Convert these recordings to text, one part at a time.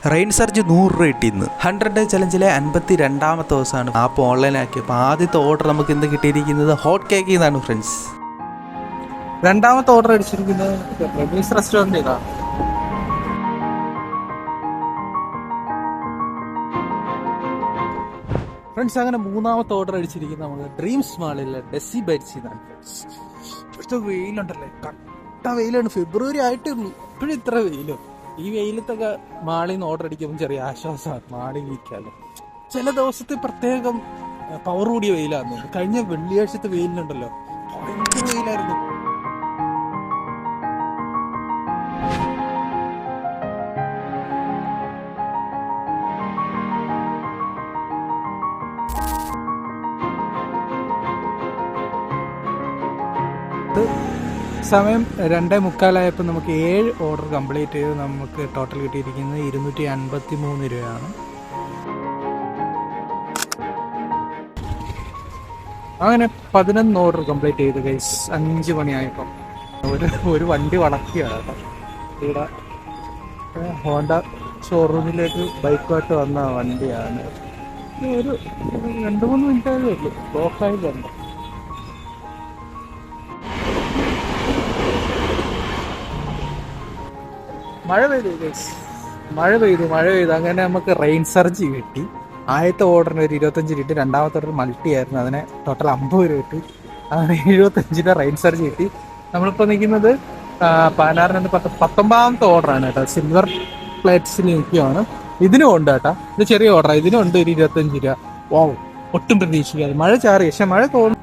Rain surge 100 രൂപ കിട്ടിയിരുന്നു. 100 day ചലഞ്ചിലെ 52ാമത്തെ ദിവസമാണ് ആപ്പ് ഓൺലൈനാക്കി. അപ്പോൾ ആദ്യത്തെ ഓർഡർ നമുക്ക് ഇന്ന് കിട്ടിയിരിക്കുന്നത് ഹോട്ട് കേക്ക് എന്നാണ് ഫ്രണ്ട്സ്. രണ്ടാമത്തെ ഓർഡർ അടിച്ചിരിക്കുന്നത് റെമീസ് റെസ്റ്റോറൻറ്റ് ഇതാണ്. ഫ്രണ്ട്സ്, അങ്ങനെ മൂന്നാമത്തെ ഓർഡർ അടിച്ചിരിക്കുന്നത് നമ്മൾ ഡ്രീംസ് മാളിലെ ഡെസി ബൈറ്റ്സ് എന്നാണ്. ഇപ്പോഴത്തെ വെയിലുണ്ടല്ലേ, കട്ട വെയിലാണ്. ഫെബ്രുവരി ആയിട്ടേ ഉള്ളൂ, ഇപ്പോഴും ഇത്ര വെയിലോ. ഈ വെയിലത്തൊക്കെ മാളിൽ നിന്ന് ഓർഡർ അടിക്കുമ്പോൾ ചെറിയ ആശ്വാസമാണ്. മാളിൽ ഇരിക്കാമല്ലോ. ചില ദിവസത്തെ പ്രത്യേകം പവർ കൂടിയ വെയിലാന്ന് തോന്നുന്നു. കഴിഞ്ഞ വെള്ളിയാഴ്ചത്തെ വെയിലുണ്ടല്ലോ, ഭയങ്കര വെയിലായിരുന്നു. സമയം 2:45 നമുക്ക് 7 ഓർഡർ കംപ്ലീറ്റ് ചെയ്ത് നമുക്ക് ടോട്ടൽ കിട്ടിയിരിക്കുന്നത് 253 രൂപയാണ്. അങ്ങനെ 11 ഓർഡർ കംപ്ലീറ്റ് ചെയ്ത് ഗൈസ്. 5 മണിയായപ്പോൾ ഒരു വണ്ടി വളർത്തിയാണ് കേട്ടോ. ഇവിടെ ഹോണ്ട ഷോറൂമിലേക്ക് ബൈക്കുമായിട്ട് വന്ന വണ്ടിയാണ്. ഒരു 2-3 മിനിറ്റ് ആയതേ ഉള്ളൂ, ബ്ലോക്കായി വന്നു. മഴ പെയ്തു അങ്ങനെ നമുക്ക് റെയിൻ സർജ് കിട്ടി. ആദ്യത്തെ ഓർഡറിന് ഒരു 25 കിട്ടി. രണ്ടാമത്തെ ഓർഡർ മൾട്ടി ആയിരുന്നു, അതിന് ടോട്ടൽ 50 രൂപ കിട്ടി. അങ്ങനെ 75 റെയിൻ സർജ് കിട്ടി. നമ്മളിപ്പോൾ നിൽക്കുന്നത് 19ാമത്തെ ഓർഡറാണ് കേട്ടോ. സിൽവർ പ്ലേറ്റ്സിൽ നിൽക്കുകയാണ്. ഇതിനും ഉണ്ട് കേട്ടോ, ഇത് ചെറിയ ഓർഡറാണ്. ഇതിനും ഉണ്ട് ഒരു 25 രൂപ. വാവ്, ഒട്ടും പ്രതീക്ഷിക്കാതെ. മഴ ചാറി, പക്ഷെ മഴ തോന്നും.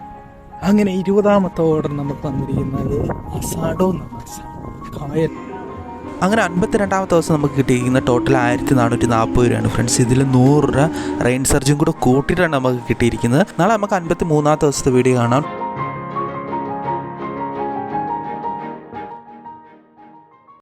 അങ്ങനെ 20ാമത്തെ ഓർഡർ നമുക്ക് വന്നിരിക്കുന്നത് അസാഡോ കായൽ. അങ്ങനെ 52ാമത്തെ ദിവസം നമുക്ക് കിട്ടിയിരിക്കുന്ന ടോട്ടൽ 1440 രൂപയാണ് ഫ്രണ്ട്സ്. ഇതിൽ 100 രൂപ റെയിൻ സർജും കൂടെ കൂട്ടിയിട്ടാണ് നമുക്ക് കിട്ടിയിരിക്കുന്നത്. നാളെ നമുക്ക് 53ാമത്തെ ദിവസത്തെ വീഡിയോ കാണാം.